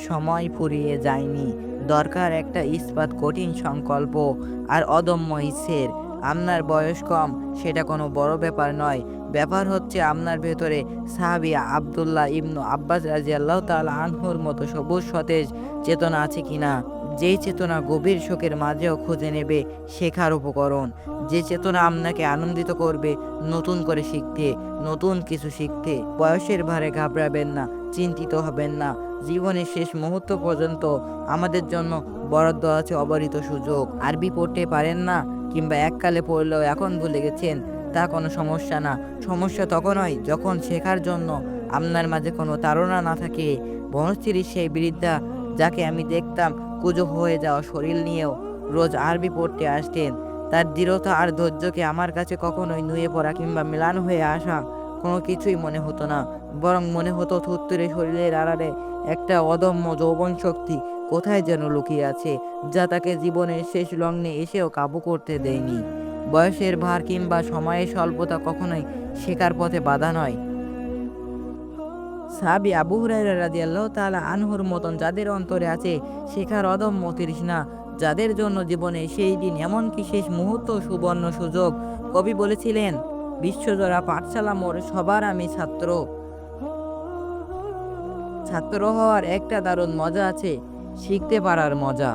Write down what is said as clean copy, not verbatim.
সময় ফুরিয়ে যায়নি। দরকার একটা ইস্পাত কঠিন সংকল্প আর অদম্য ইচ্ছের। আপনার বয়স কম, সেটা কোনো বড় ব্যাপার নয়। ব্যাপার হচ্ছে আপনার ভেতরে সাহাবী আব্দুল্লাহ ইবনু আব্বাস রাদিয়াল্লাহু তাআলা আনহুর মতো সবুজ সতেজ চেতনা আছে কিনা, যেই চেতনা গভীর শোকের মাঝেও খুঁজে নেবে শেখার উপকরণ, যে চেতনা আপনাকে আনন্দিত করবে নতুন করে শিখতে, নতুন কিছু শিখতে। বয়সের ভারে ঘাবড়াবেন না, চিন্তিত হবেন না। জীবনের শেষ মুহূর্ত পর্যন্ত আমাদের জন্য বরাদ্দ আছে অবারিত সুযোগ। আরবি পড়তে পারেন না, কিংবা এককালে পড়লেও এখন ভুলে গেছেন, তা কোনো সমস্যা না। সমস্যা তখন হয় যখন শেখার জন্য আপনার মাঝে কোনো তাড়না না থাকে। বনশ্রীর সেই বৃদ্ধা, যাকে আমি দেখতাম কুঁজো হয়ে যাওয়া শরীর নিয়েও রোজ আরবি পড়তে আসতেন, তার দৃঢ়তা আর ধৈর্যকে আমার কাছে কখনোই নুয়ে পড়া কিংবা ম্লান হয়ে আসা কোনো কিছুই মনে হতো না। বরং মনে হতো থুরথুরে শরীরের আড়ালে একটা অদম্য যৌবন শক্তি কোথায় যেন লুকিয়ে আছে, যা তাকে জীবনের শেষ লগ্নে এসেও কাবু করতে দেয়নি। বয়সের ভার কিংবা সময়ের স্বল্পতা কখনোই শেখার পথে বাধা নয়। সাহাবী আবু হুরায়রা রাদিয়াল্লাহু তাআলা আনহুর মতন যাদের অন্তরে আছে শেখার অদম্য তৃষ্ণা, যাদের জন্য জীবনে সেই দিন এমনকি শেষ মুহূর্ত সুবর্ণ সুযোগ। কবি বলেছিলেন, বিশ্বজোড়া পাঠশালা মোর সবার আমি ছাত্র। ছাত্র হওয়ার একটা দারুণ মজা আছে, শিখতে পারার মজা।